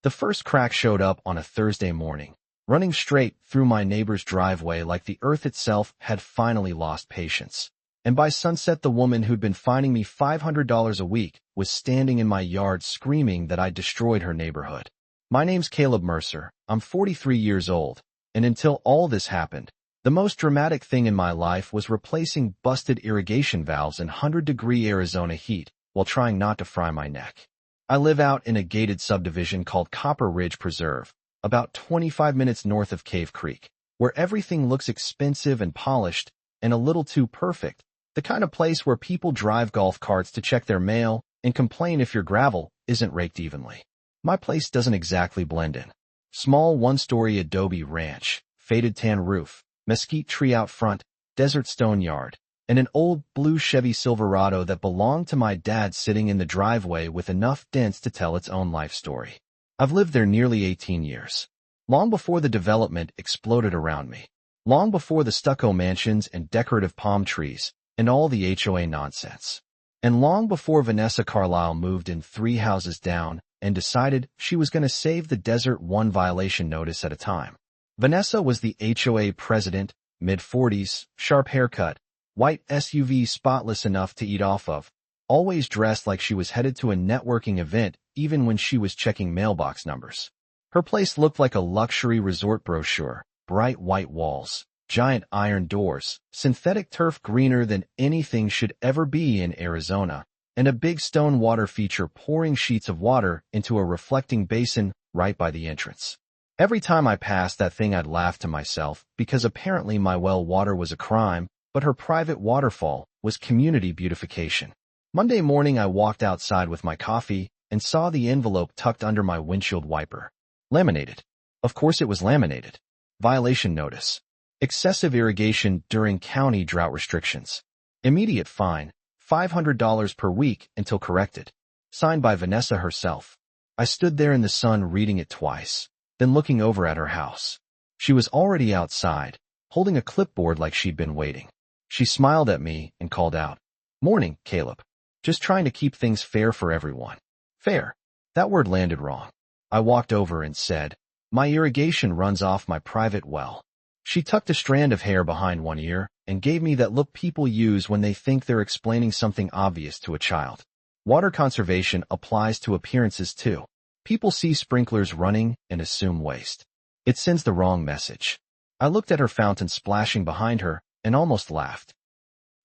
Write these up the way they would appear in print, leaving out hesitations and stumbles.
The first crack showed up on a Thursday morning, running straight through my neighbor's driveway like the earth itself had finally lost patience. And by sunset, the woman who'd been fining me $500 a week was standing in my yard screaming that I'd destroyed her neighborhood. My name's Caleb Mercer. I'm 43 years old, and until all this happened, the most dramatic thing in my life was replacing busted irrigation valves in 100-degree Arizona heat while trying not to fry my neck. I live out in a gated subdivision called Copper Ridge Preserve, about 25 minutes north of Cave Creek, where everything looks expensive and polished and a little too perfect, the kind of place where people drive golf carts to check their mail and complain if your gravel isn't raked evenly. My place doesn't exactly blend in. Small one-story adobe ranch, faded tan roof, mesquite tree out front, desert stone yard, and an old blue Chevy Silverado that belonged to my dad sitting in the driveway with enough dents to tell its own life story. I've lived there nearly 18 years. Long before the development exploded around me. Long before the stucco mansions and decorative palm trees and all the HOA nonsense. And long before Vanessa Carlisle moved in 3 houses down and decided she was going to save the desert one violation notice at a time. Vanessa was the HOA president, mid-40s, sharp haircut, white SUV spotless enough to eat off of, always dressed like she was headed to a networking event even when she was checking mailbox numbers. Her place looked like a luxury resort brochure, bright white walls, giant iron doors, synthetic turf greener than anything should ever be in Arizona, and a big stone water feature pouring sheets of water into a reflecting basin right by the entrance. Every time I passed that thing, I'd laugh to myself because apparently my well water was a crime, but her private waterfall was community beautification. Monday morning, I walked outside with my coffee and saw the envelope tucked under my windshield wiper. Laminated. Of course it was laminated. Violation notice. Excessive irrigation during county drought restrictions. Immediate fine, $500 per week until corrected. Signed by Vanessa herself. I stood there in the sun reading it twice, then looking over at her house. She was already outside, holding a clipboard like she'd been waiting. She smiled at me and called out, "Morning, Caleb. Just trying to keep things fair for everyone." Fair. That word landed wrong. I walked over and said, "My irrigation runs off my private well." She tucked a strand of hair behind one ear and gave me that look people use when they think they're explaining something obvious to a child. Water conservation applies to appearances too. People see sprinklers running and assume waste. It sends the wrong message. I looked at her fountain splashing behind her and almost laughed.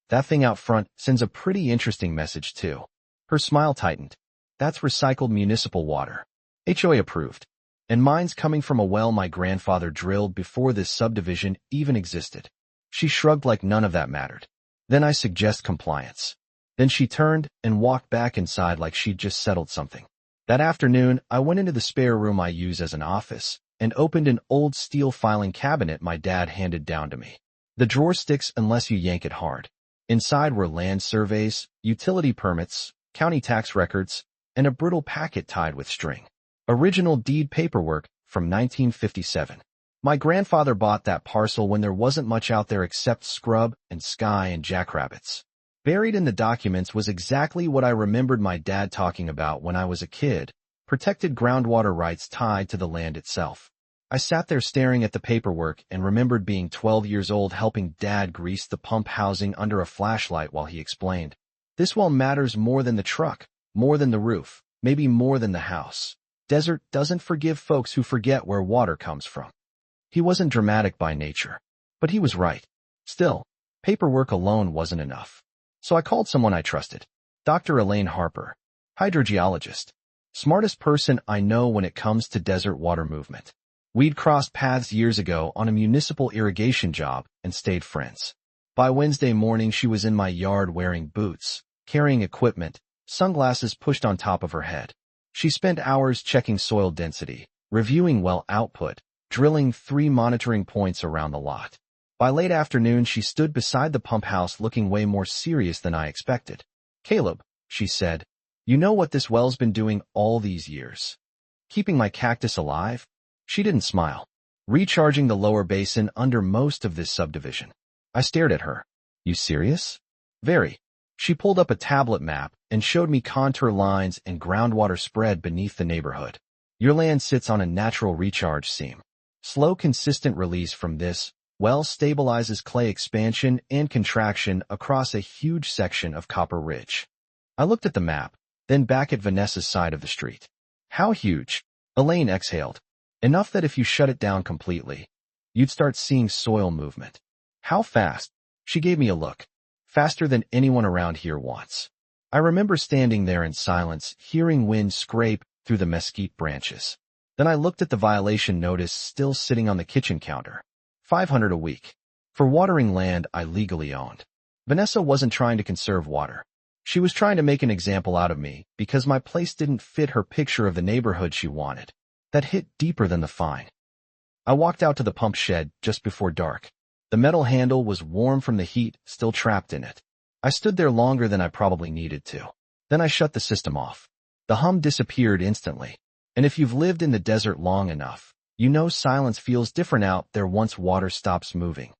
That thing out front sends a pretty interesting message too. Her smile tightened. That's recycled municipal water. HOA approved. And mine's coming from a well my grandfather drilled before this subdivision even existed. She shrugged like none of that mattered. Then I suggest compliance. Then she turned and walked back inside like she'd just settled something. That afternoon, I went into the spare room I use as an office and opened an old steel filing cabinet my dad handed down to me. The drawer sticks unless you yank it hard. Inside were land surveys, utility permits, county tax records, and a brittle packet tied with string. Original deed paperwork from 1957. My grandfather bought that parcel when there wasn't much out there except scrub and sky and jackrabbits. Buried in the documents was exactly what I remembered my dad talking about when I was a kid, protected groundwater rights tied to the land itself. I sat there staring at the paperwork and remembered being 12 years old helping Dad grease the pump housing under a flashlight while he explained, "This well matters more than the truck, more than the roof, maybe more than the house. Desert doesn't forgive folks who forget where water comes from." He wasn't dramatic by nature, but he was right. Still, paperwork alone wasn't enough. So I called someone I trusted. Dr. Elaine Harper, hydrogeologist. Smartest person I know when it comes to desert water movement. We'd crossed paths years ago on a municipal irrigation job and stayed friends. By Wednesday morning, she was in my yard wearing boots, carrying equipment, sunglasses pushed on top of her head. She spent hours checking soil density, reviewing well output, drilling 3 monitoring points around the lot. By late afternoon, she stood beside the pump house looking way more serious than I expected. "Caleb," she said, "you know what this well's been doing all these years? Keeping my cactus alive?" She didn't smile. "Recharging the lower basin under most of this subdivision." I stared at her. "You serious?" "Very." She pulled up a tablet map and showed me contour lines and groundwater spread beneath the neighborhood. Your land sits on a natural recharge seam. Slow, consistent release from this well stabilizes clay expansion and contraction across a huge section of Copper Ridge. I looked at the map, then back at Vanessa's side of the street. How huge? Elaine exhaled. Enough that if you shut it down completely, you'd start seeing soil movement. How fast? She gave me a look. Faster than anyone around here wants. I remember standing there in silence, hearing wind scrape through the mesquite branches. Then I looked at the violation notice still sitting on the kitchen counter. $500 a week. For watering land I legally owned. Vanessa wasn't trying to conserve water. She was trying to make an example out of me because my place didn't fit her picture of the neighborhood she wanted. That hit deeper than the fine. I walked out to the pump shed just before dark. The metal handle was warm from the heat still trapped in it. I stood there longer than I probably needed to. Then I shut the system off. The hum disappeared instantly. And if you've lived in the desert long enough, you know silence feels different out there once water stops moving.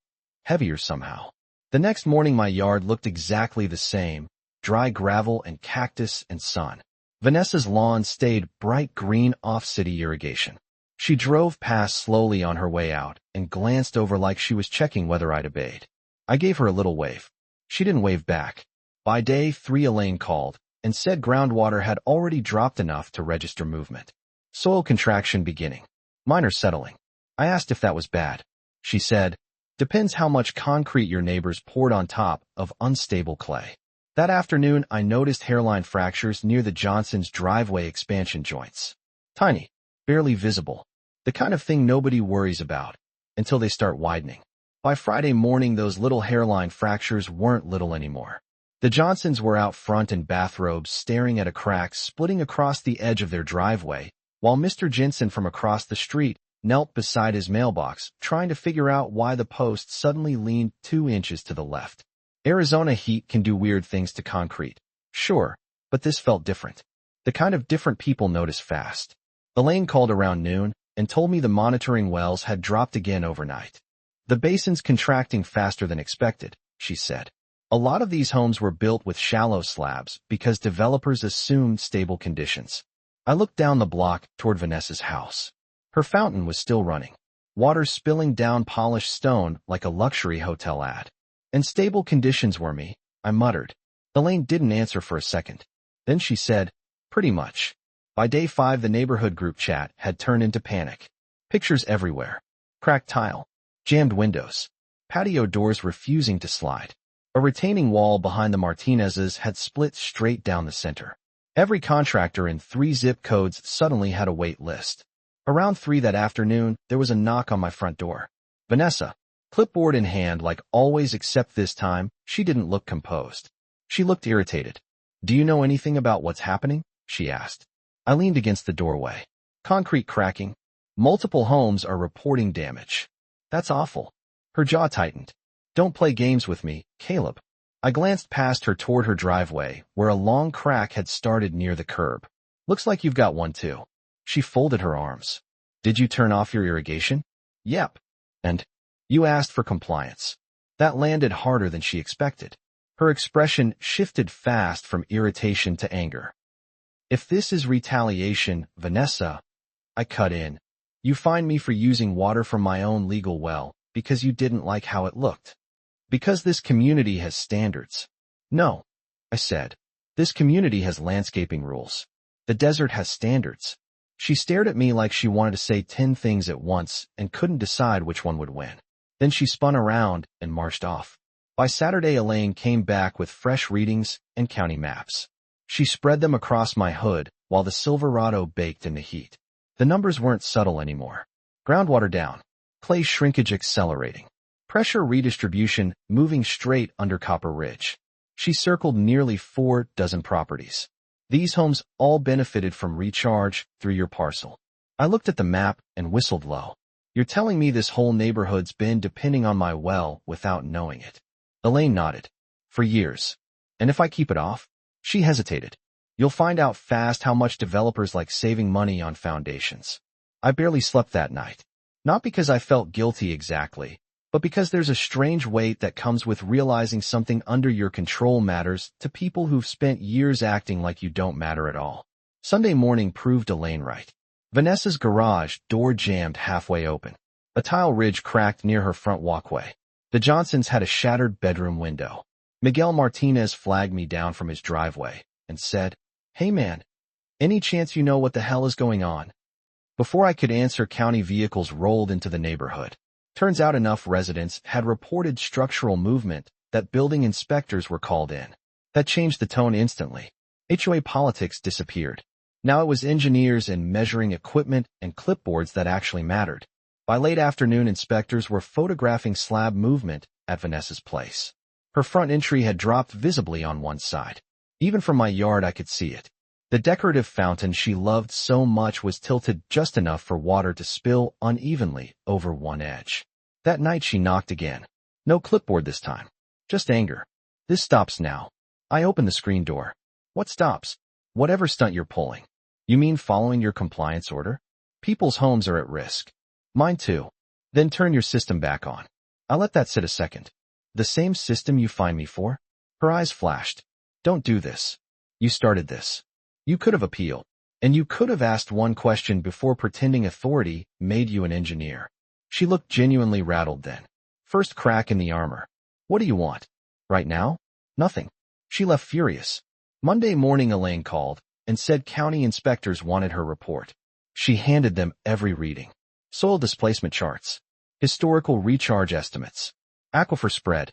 Heavier somehow. The next morning my yard looked exactly the same, dry gravel and cactus and sun. Vanessa's lawn stayed bright green off-city irrigation. She drove past slowly on her way out and glanced over like she was checking whether I'd obeyed. I gave her a little wave. She didn't wave back. By day 3 Elaine called and said groundwater had already dropped enough to register movement. Soil contraction beginning. Minor settling. I asked if that was bad. She said, depends how much concrete your neighbors poured on top of unstable clay. That afternoon, I noticed hairline fractures near the Johnsons' driveway expansion joints. Tiny, barely visible. The kind of thing nobody worries about until they start widening. By Friday morning, those little hairline fractures weren't little anymore. The Johnsons were out front in bathrobes staring at a crack splitting across the edge of their driveway, while Mr. Jensen from across the street knelt beside his mailbox, trying to figure out why the post suddenly leaned 2 inches to the left. Arizona heat can do weird things to concrete. Sure, but this felt different. The kind of different people notice fast. Elaine called around noon and told me the monitoring wells had dropped again overnight. The basin's contracting faster than expected, she said. A lot of these homes were built with shallow slabs because developers assumed stable conditions. I looked down the block toward Vanessa's house. Her fountain was still running, water spilling down polished stone like a luxury hotel ad. And stable conditions were me, I muttered. Elaine didn't answer for a second. Then she said, pretty much. By day 5 the neighborhood group chat had turned into panic. Pictures everywhere. Cracked tile. Jammed windows. Patio doors refusing to slide. A retaining wall behind the Martinez's had split straight down the center. Every contractor in 3 zip codes suddenly had a wait list. Around 3 that afternoon, there was a knock on my front door. Vanessa. Clipboard in hand like always except this time, she didn't look composed. She looked irritated. Do you know anything about what's happening? She asked. I leaned against the doorway. Concrete cracking. Multiple homes are reporting damage. That's awful. Her jaw tightened. Don't play games with me, Caleb. I glanced past her toward her driveway, where a long crack had started near the curb. Looks like you've got one too. She folded her arms. Did you turn off your irrigation? Yep. And you asked for compliance. That landed harder than she expected. Her expression shifted fast from irritation to anger. If this is retaliation, Vanessa, I cut in. You fined me for using water from my own legal well because you didn't like how it looked. Because this community has standards. No, I said. This community has landscaping rules. The desert has standards. She stared at me like she wanted to say 10 things at once and couldn't decide which one would win. Then she spun around and marched off. By Saturday, Elaine came back with fresh readings and county maps. She spread them across my hood while the Silverado baked in the heat. The numbers weren't subtle anymore. Groundwater down. Clay shrinkage accelerating. Pressure redistribution moving straight under Copper Ridge. She circled nearly 4 dozen properties. These homes all benefited from recharge through your parcel. I looked at the map and whistled low. You're telling me this whole neighborhood's been depending on my well without knowing it. Elaine nodded. For years. And if I keep it off? She hesitated. You'll find out fast how much developers like saving money on foundations. I barely slept that night. Not because I felt guilty exactly, but because there's a strange weight that comes with realizing something under your control matters to people who've spent years acting like you don't matter at all. Sunday morning proved Elaine right. Vanessa's garage door jammed halfway open. A tile ridge cracked near her front walkway. The Johnsons had a shattered bedroom window. Miguel Martinez flagged me down from his driveway and said, "Hey man, any chance you know what the hell is going on?" Before I could answer, county vehicles rolled into the neighborhood. Turns out enough residents had reported structural movement that building inspectors were called in. That changed the tone instantly. HOA politics disappeared. Now it was engineers and measuring equipment and clipboards that actually mattered. By late afternoon, inspectors were photographing slab movement at Vanessa's place. Her front entry had dropped visibly on one side. Even from my yard I could see it. The decorative fountain she loved so much was tilted just enough for water to spill unevenly over one edge. That night she knocked again. No clipboard this time. Just anger. "This stops now." I opened the screen door. "What stops?" "Whatever stunt you're pulling." "You mean following your compliance order?" "People's homes are at risk." "Mine too." "Then turn your system back on." "I'll let that sit a second." "The same system you fined me for?" Her eyes flashed. "Don't do this. You started this. You could have appealed. And you could have asked one question before pretending authority made you an engineer." She looked genuinely rattled then. "First crack in the armor. What do you want?" "Right now?" "Nothing." She left furious. Monday morning Elaine called and said county inspectors wanted her report. She handed them every reading. Soil displacement charts. Historical recharge estimates. Aquifer spread.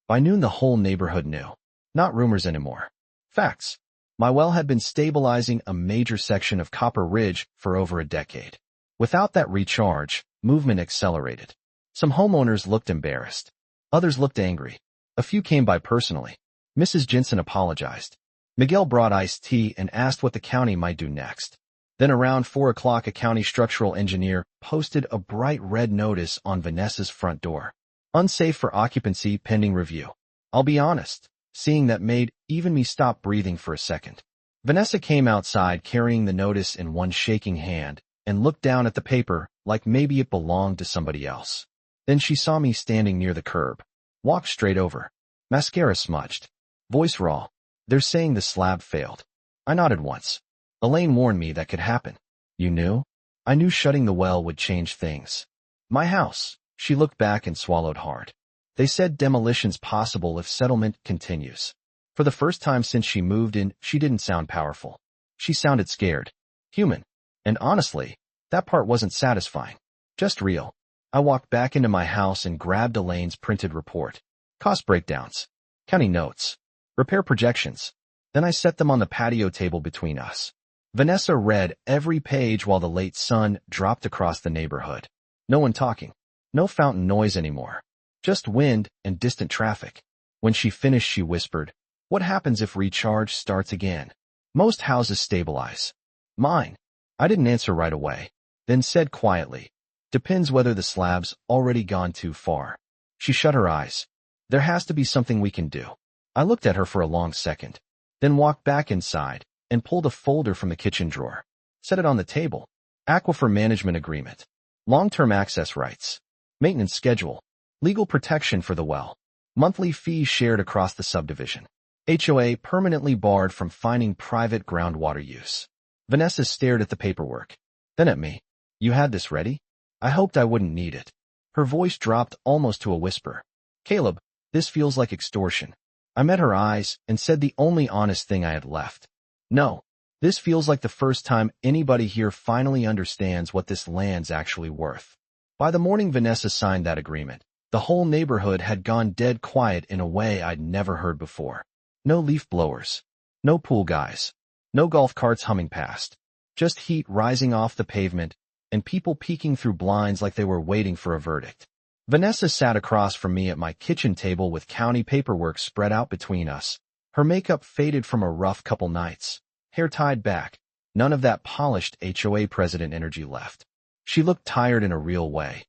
By noon the whole neighborhood knew. Not rumors anymore. Facts. My well had been stabilizing a major section of Copper Ridge for over a decade. Without that recharge, movement accelerated. Some homeowners looked embarrassed. Others looked angry. A few came by personally. Mrs. Jensen apologized. Miguel brought iced tea and asked what the county might do next. Then around 4 o'clock a county structural engineer posted a bright red notice on Vanessa's front door. "Unsafe for occupancy pending review." I'll be honest, seeing that made even me stop breathing for a second. Vanessa came outside carrying the notice in one shaking hand and looked down at the paper like maybe it belonged to somebody else. Then she saw me standing near the curb. Walked straight over. Mascara smudged. Voice raw. "They're saying the slab failed." I nodded once. "Elaine warned me that could happen." "You knew?" "I knew shutting the well would change things." "My house." She looked back and swallowed hard. "They said demolition's possible if settlement continues." For the first time since she moved in, she didn't sound powerful. She sounded scared. Human. And honestly, that part wasn't satisfying. Just real. I walked back into my house and grabbed Elaine's printed report. Cost breakdowns. County notes. Repair projections. Then I set them on the patio table between us. Vanessa read every page while the late sun dropped across the neighborhood. No one talking. No fountain noise anymore. Just wind and distant traffic. When she finished, she whispered, "What happens if recharge starts again?" "Most houses stabilize." "Mine?" I didn't answer right away. Then said quietly, "Depends whether the slab's already gone too far." She shut her eyes. "There has to be something we can do." I looked at her for a long second, then walked back inside and pulled a folder from the kitchen drawer. Set it on the table. Aquifer management agreement. Long-term access rights. Maintenance schedule. Legal protection for the well. Monthly fees shared across the subdivision. HOA permanently barred from finding private groundwater use. Vanessa stared at the paperwork. Then at me. "You had this ready?" I hoped I wouldn't need it. Her voice dropped almost to a whisper. "Caleb, this feels like extortion." I met her eyes and said the only honest thing I had left. "No, this feels like the first time anybody here finally understands what this land's actually worth." By the morning Vanessa signed that agreement, the whole neighborhood had gone dead quiet in a way I'd never heard before. No leaf blowers. No pool guys. No golf carts humming past. Just heat rising off the pavement and people peeking through blinds like they were waiting for a verdict. Vanessa sat across from me at my kitchen table with county paperwork spread out between us. Her makeup faded from a rough couple nights. Hair tied back. None of that polished HOA president energy left. She looked tired in a real way.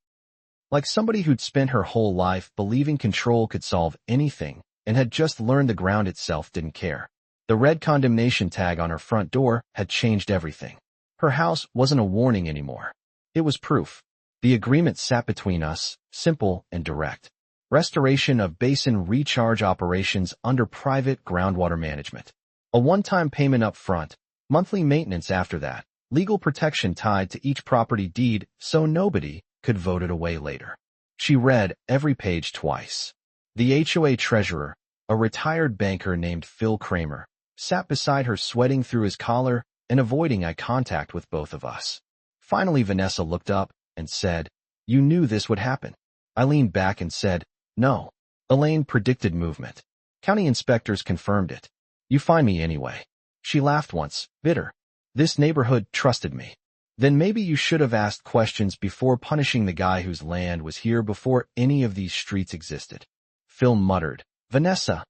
Like somebody who'd spent her whole life believing control could solve anything and had just learned the ground itself didn't care. The red condemnation tag on her front door had changed everything. Her house wasn't a warning anymore. It was proof. The agreement sat between us, simple and direct. Restoration of basin recharge operations under private groundwater management. A one-time payment up front, monthly maintenance after that, legal protection tied to each property deed so nobody could vote it away later. She read every page twice. The HOA treasurer, a retired banker named Phil Kramer, sat beside her sweating through his collar and avoiding eye contact with both of us. Finally, Vanessa looked up and said, "You knew this would happen." I leaned back and said, "No." Elaine predicted movement. County inspectors confirmed it. "You find me anyway." She laughed once, bitter. "This neighborhood trusted me." "Then maybe you should have asked questions before punishing the guy whose land was here before any of these streets existed." Phil muttered, "Vanessa,"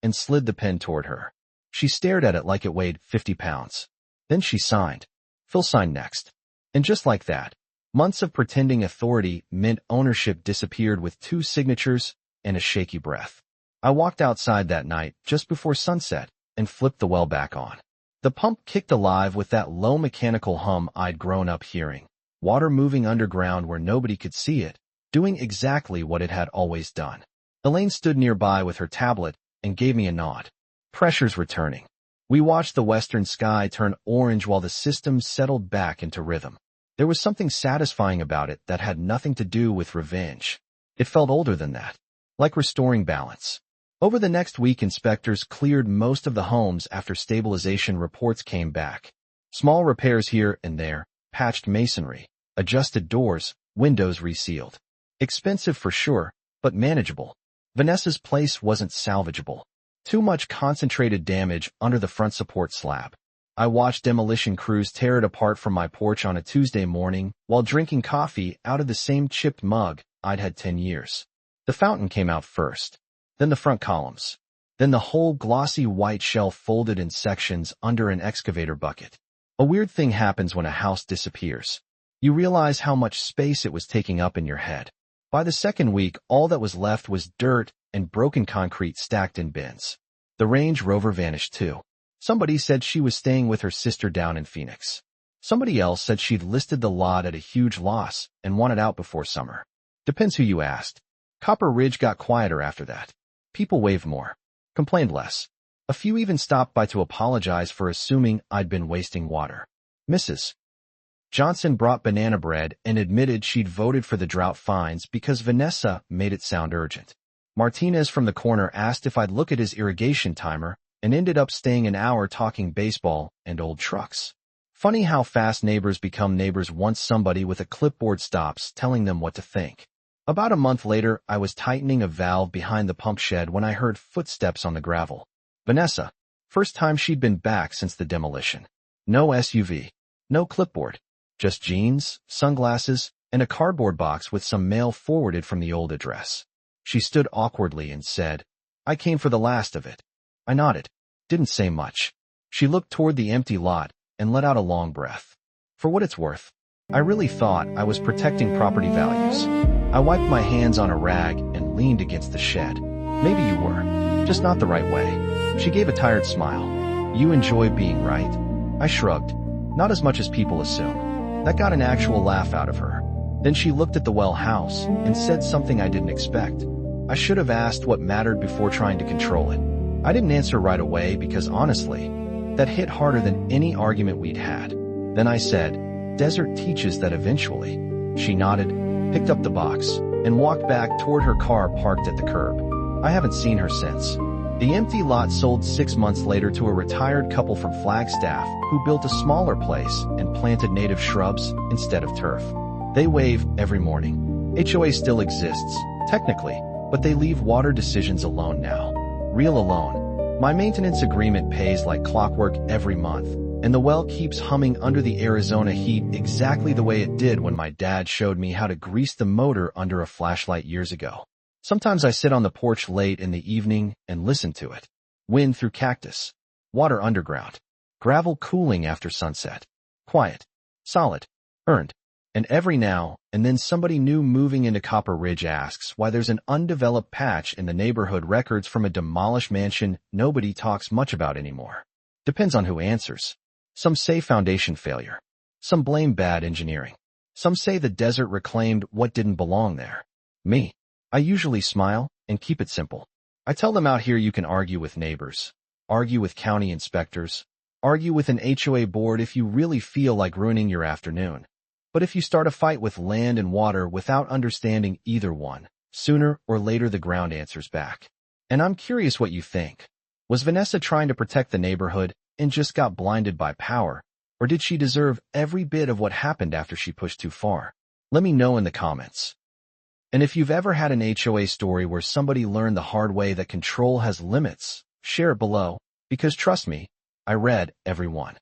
and slid the pen toward her. She stared at it like it weighed 50 pounds. Then she signed. Phil signed next. And just like that, months of pretending authority meant ownership disappeared with 2 signatures and a shaky breath. I walked outside that night just before sunset and flipped the well back on. The pump kicked alive with that low mechanical hum I'd grown up hearing, water moving underground where nobody could see it, doing exactly what it had always done. Elaine stood nearby with her tablet and gave me a nod. Pressure's returning. We watched the western sky turn orange while the system settled back into rhythm. There was something satisfying about it that had nothing to do with revenge. It felt older than that, like restoring balance. Over the next week, inspectors cleared most of the homes after stabilization reports came back. Small repairs here and there, patched masonry, adjusted doors, windows resealed. Expensive for sure, but manageable. Vanessa's place wasn't salvageable. Too much concentrated damage under the front support slab. I watched demolition crews tear it apart from my porch on a Tuesday morning while drinking coffee out of the same chipped mug I'd had 10 years. The fountain came out first, then the front columns, then the whole glossy white shell folded in sections under an excavator bucket. A weird thing happens when a house disappears. You realize how much space it was taking up in your head. By the second week, all that was left was dirt and broken concrete stacked in bins. The Range Rover vanished too. Somebody said she was staying with her sister down in Phoenix. Somebody else said she'd listed the lot at a huge loss and wanted out before summer. Depends who you asked. Copper Ridge got quieter after that. People waved more, complained less. A few even stopped by to apologize for assuming I'd been wasting water. Mrs. Johnson brought banana bread and admitted she'd voted for the drought fines because Vanessa made it sound urgent. Martinez from the corner asked if I'd look at his irrigation timer and ended up staying an hour talking baseball and old trucks. Funny how fast neighbors become neighbors once somebody with a clipboard stops telling them what to think. About a month later, I was tightening a valve behind the pump shed when I heard footsteps on the gravel. Vanessa. First time she'd been back since the demolition. No SUV. No clipboard. Just jeans, sunglasses, and a cardboard box with some mail forwarded from the old address. She stood awkwardly and said, "I came for the last of it." I nodded. Didn't say much. She looked toward the empty lot and let out a long breath. For what it's worth, I really thought I was protecting property values. I wiped my hands on a rag and leaned against the shed. Maybe you were, just not the right way. She gave a tired smile. You enjoy being right? I shrugged. Not as much as people assume. That got an actual laugh out of her. Then she looked at the well house and said something I didn't expect. I should have asked what mattered before trying to control it. I didn't answer right away because honestly, that hit harder than any argument we'd had. Then I said, "Desert teaches that eventually." She nodded, picked up the box, and walked back toward her car parked at the curb. I haven't seen her since. The empty lot sold 6 months later to a retired couple from Flagstaff who built a smaller place and planted native shrubs instead of turf. They wave every morning. HOA still exists, technically, but they leave water decisions alone now. Real alone. My maintenance agreement pays like clockwork every month, and the well keeps humming under the Arizona heat exactly the way it did when my dad showed me how to grease the motor under a flashlight years ago. Sometimes I sit on the porch late in the evening and listen to it. Wind through cactus. Water underground. Gravel cooling after sunset. Quiet. Solid. Earned. And every now and then somebody new moving into Copper Ridge asks why there's an undeveloped patch in the neighborhood records from a demolished mansion nobody talks much about anymore. Depends on who answers. Some say foundation failure. Some blame bad engineering. Some say the desert reclaimed what didn't belong there. Me. I usually smile and keep it simple. I tell them out here you can argue with neighbors, argue with county inspectors, Argue with an HOA board if you really feel like ruining your afternoon. But if you start a fight with land and water without understanding either one, sooner or later the ground answers back. And I'm curious what you think. Was Vanessa trying to protect the neighborhood and just got blinded by power? Or did she deserve every bit of what happened after she pushed too far? Let me know in the comments. And if you've ever had an HOA story where somebody learned the hard way that control has limits, share it below, because trust me, I read every one.